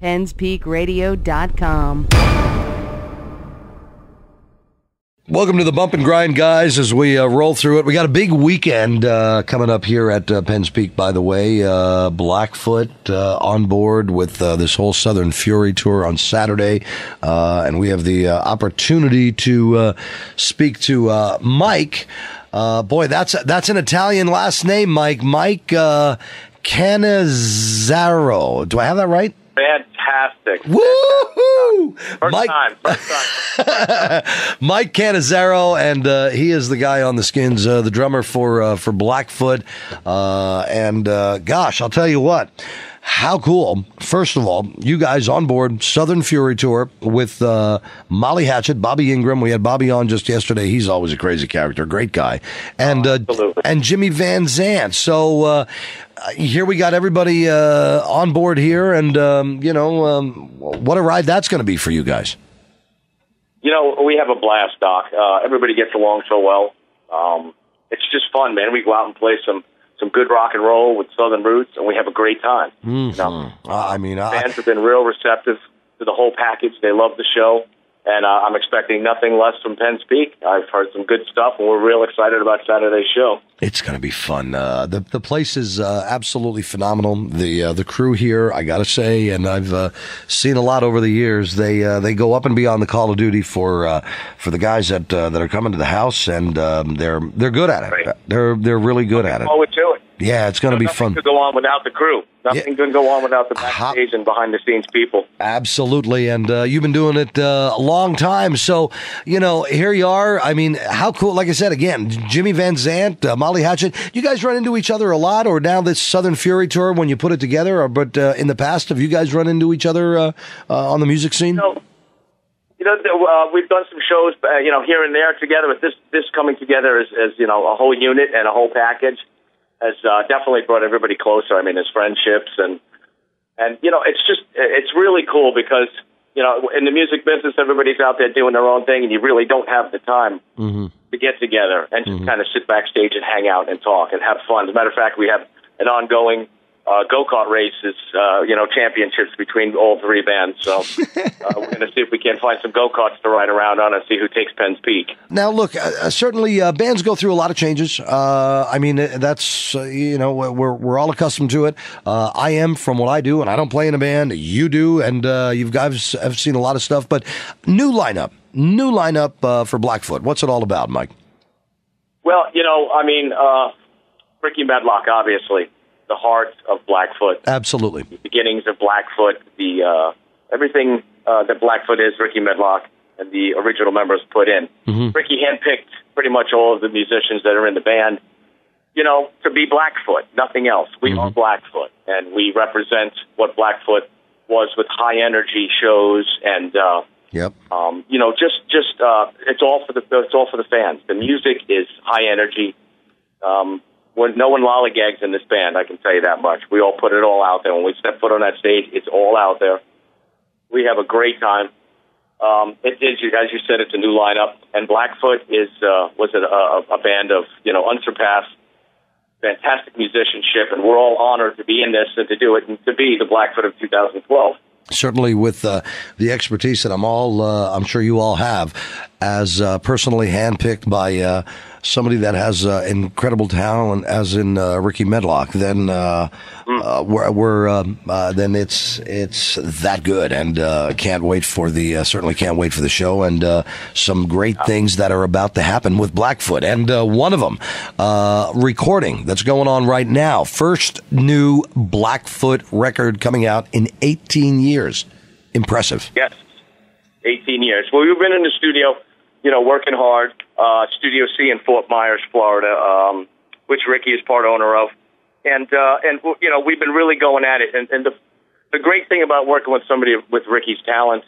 PennsPeakRadio.com. Welcome to the Bump and Grind, guys, as we roll through it. We got a big weekend coming up here at Penn's Peak, by the way. Blackfoot on board with this whole Southern Fury tour on Saturday. And we have the opportunity to speak to Mike. Boy, that's an Italian last name, Mike. Mike Cannizzaro. Do I have that right? Fantastic. Woo-hoo! First time. Mike Cannizzaro, and he is the guy on the Skins, the drummer for Blackfoot. Gosh, I'll tell you what. How cool. First of all, you guys on board Southern Fury Tour with Molly Hatchet, Bobby Ingram. We had Bobby on just yesterday. He's always a crazy character. Great guy. And and Jimmy Van Zant. So here we got everybody on board here. And, what a ride that's going to be for you guys. You know, we have a blast, Doc. Everybody gets along so well. It's just fun, man. We go out and play some good rock and roll with Southern roots, and we have a great time. Mm-hmm. Fans have been real receptive to the whole package. They love the show, and I'm expecting nothing less from Penn's Peak. I've heard some good stuff, and we're real excited about Saturday's show. It's going to be fun. The place is absolutely phenomenal. The crew here, I got to say, and I've seen a lot over the years. They go up and beyond the call of duty for the guys that are coming to the house, and they're good at it. Right. They're really good at it. Forward to it. Yeah, it's going to be fun. Nothing could go on without the crew. Nothing can go on without the backstage and behind-the-scenes people. Absolutely, and you've been doing it a long time. So, here you are. I mean, how cool. Like I said, again, Jimmy Van Zant, Molly Hatchet, you guys run into each other a lot, or now this Southern Fury tour when you put it together, but in the past, have you guys run into each other on the music scene? We've done some shows, here and there together, but this coming together as a whole unit and a whole package has definitely brought everybody closer. I mean, there's friendships and it's really cool because, in the music business, everybody's out there doing their own thing and you really don't have the time to get together and just kind of sit backstage and hang out and talk and have fun. As a matter of fact, we have an ongoing go-kart races, championships between all three bands. So we're going to see if we can find some go-karts to ride around on and see who takes Penn's Peak. Now, look, certainly bands go through a lot of changes. That's, we're all accustomed to it. I am from what I do, and I don't play in a band. You do, and you guys have seen a lot of stuff. But new lineup for Blackfoot. What's it all about, Mike? Well, Rickey Medlocke, obviously. The heart of Blackfoot. Absolutely. The beginnings of Blackfoot, everything that Blackfoot is, Rickey Medlocke and the original members put in. Mm-hmm. Rickey handpicked pretty much all of the musicians that are in the band, to be Blackfoot, nothing else. We are Blackfoot, and we represent what Blackfoot was with high energy shows and it's all for the fans. The music is high energy. No one lollygags in this band, I can tell you that much. We all put it all out there. When we step foot on that stage, it's all out there. We have a great time. It is, as you said, it's a new lineup. And Blackfoot was a band of, unsurpassed, fantastic musicianship. And we're all honored to be in this and to do it and to be the Blackfoot of 2012. Certainly with the expertise that I'm sure you all have, as personally handpicked by somebody that has incredible talent, as in Rickey Medlocke, then then it's that good, and certainly can't wait for the show and some great things that are about to happen with Blackfoot, and one of them recording that's going on right now. First new Blackfoot record coming out in 18 years. Impressive. Yes, 18 years. Well, we've been in the studio, working hard. Studio C in Fort Myers, Florida, which Rickey is part owner of, and we've been really going at it. And the great thing about working with somebody with Rickey's talent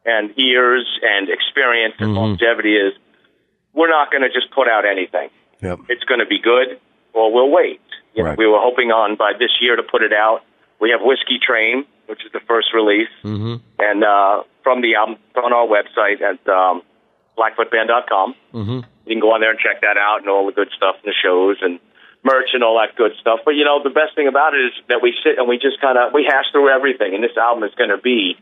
and ears and experience and longevity is we're not going to just put out anything. Yep. It's going to be good, or we'll wait. Right. We were hoping on by this year to put it out. We have Whiskey Train, which is the first release, and from the album on our website at blackfootband.com. You can go on there and check that out and all the good stuff and the shows. And merch and all that good stuff. But, the best thing about it is that we sit and we just we hash through everything, and this album is going to be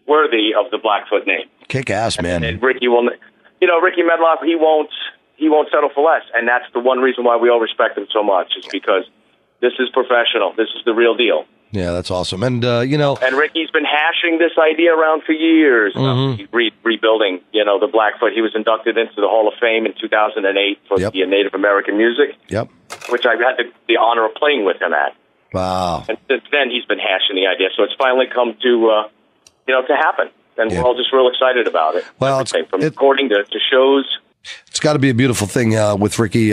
worthy of the Blackfoot name. Kick ass, man. And Rickey will, Rickey Medlocke, he won't settle for less, and that's the one reason why we all respect him so much, is because this is professional. This is the real deal. Yeah, that's awesome. And, And Rickey's been hashing this idea around for years. He's rebuilding, the Blackfoot. He was inducted into the Hall of Fame in 2008 for the Native American music, which I've had the honor of playing with him at. Wow. And since then, he's been hashing the idea. So it's finally come to happen. And we're all just real excited about it. Well, from recording to shows. It's got to be a beautiful thing with Rickey,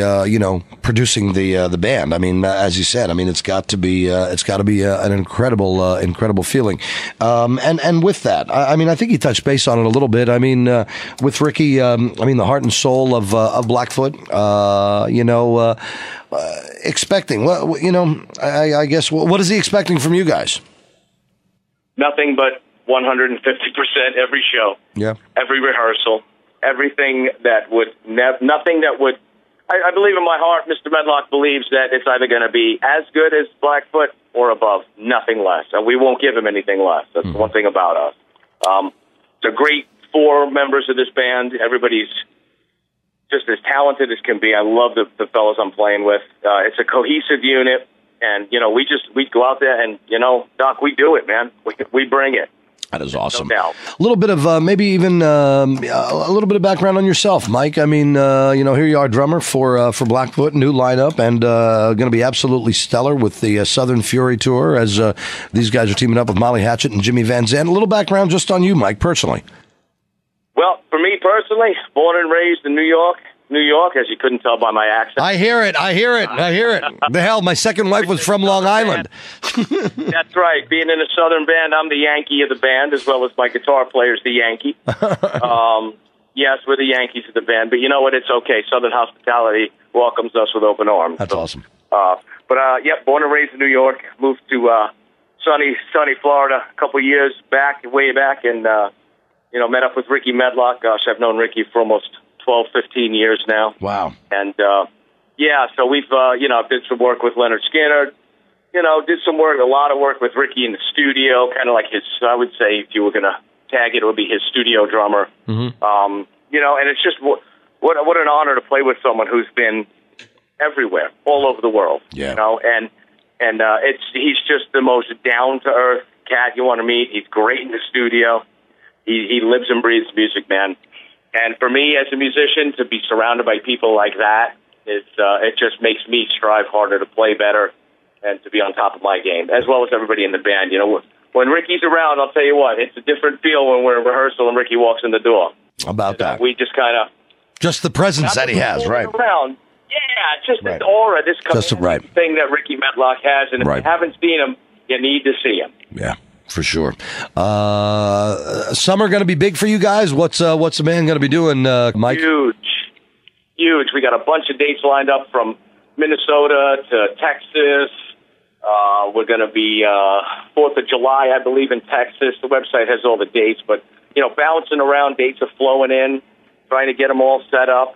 producing the band. I mean, as you said, it's got to be an incredible feeling. And with that, I think you touched base on it a little bit. With Rickey, the heart and soul of Blackfoot. Expecting I guess what is he expecting from you guys? Nothing but 150% every show. Yeah. Every rehearsal. Everything that would, nothing that would, I believe in my heart, Mr. Medlocke believes that it's either going to be as good as Blackfoot or above, nothing less. And we won't give him anything less. That's the one thing about us. It's a great 4 members of this band. Everybody's just as talented as can be. I love the fellows I'm playing with. It's a cohesive unit. And, we go out there and, Doc, we do it, man. We bring it. That is awesome. No doubt. A little bit of maybe even a little bit of background on yourself, Mike. Here you are, drummer for Blackfoot, new lineup, and going to be absolutely stellar with the Southern Fury tour as these guys are teaming up with Molly Hatchet and Jimmy Van Zandt. A little background just on you, Mike, personally. Well, for me personally, born and raised in New York, as you couldn't tell by my accent. I hear it. The hell, my second wife was from Long Island. That's right. Being in a Southern band, I'm the Yankee of the band, as well as my guitar player's the Yankee. Yes, we're the Yankees of the band, but you know what? It's okay. Southern hospitality welcomes us with open arms. That's awesome. Born and raised in New York, moved to sunny Florida a couple years way back, and met up with Rickey Medlocke. Gosh, I've known Rickey for almost 12, 15 years now. Wow. And, so we've, did some work with Leonard Skinner, did a lot of work with Rickey in the studio, kind of like I would say, if you were going to tag it would be his studio drummer. And it's just, what an honor to play with someone who's been everywhere, all over the world. Yeah. He's just the most down-to-earth cat you want to meet. He's great in the studio. He lives and breathes music, man. And for me, as a musician, to be surrounded by people like that, it just makes me strive harder to play better and to be on top of my game, as well as everybody in the band. When Rickey's around, I'll tell you what, it's a different feel when we're in rehearsal and Rickey walks in the door. About that. We just kind of... Just the presence that he has, right? Around. Yeah, just this aura, this thing that Rickey Medlocke has. And if you haven't seen him, you need to see him. Yeah. For sure. Summer going to be big for you guys? What's the band going to be doing, Mike? Huge. We got a bunch of dates lined up from Minnesota to Texas. We're going to be 4th of July, I believe, in Texas. The website has all the dates, but bouncing around. Dates are flowing in. Trying to get them all set up.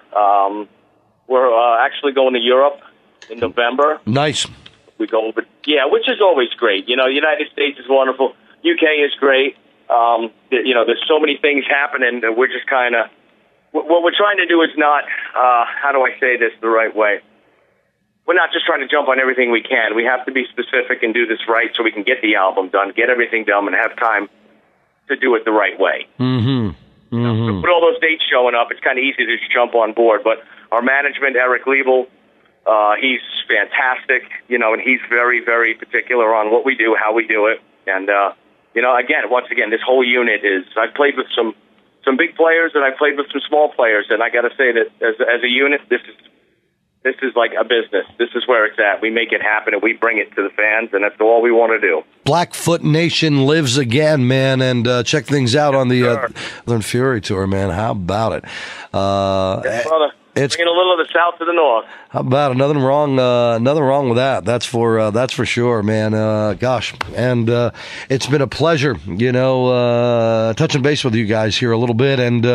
We're actually going to Europe in November. Nice. We go over, which is always great. United States is wonderful. UK is great. There's so many things happening that we're just kind of, what we're trying to do is not, how do I say this the right way? We're not just trying to jump on everything we can. We have to be specific and do this right so we can get the album done, get everything done, and have time to do it the right way. With all those dates showing up, it's kind of easy to just jump on board. But our management, Eric Liebel, he's fantastic, and he's very, very particular on what we do, how we do it. And, once again, this whole unit is, I've played with some big players and I've played with some small players. And I got to say that as a unit, this is like a business. This is where it's at. We make it happen and we bring it to the fans, and that's all we want to do. Blackfoot Nation lives again, man, and check things out on the Southern Fury tour, man. How about it? Brother. It's bringing a little of the south to the north. How about nothing wrong with that. That's for sure, man. Gosh, and it's been a pleasure, touching base with you guys here a little bit. And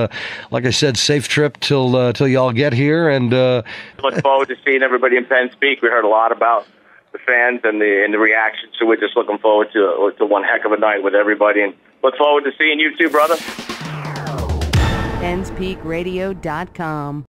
like I said, safe trip till y'all get here. And look forward to seeing everybody in Penn speak. We heard a lot about the fans and the reaction, so we're just looking forward to one heck of a night with everybody. And look forward to seeing you too, brother. PennsPeakRadio.com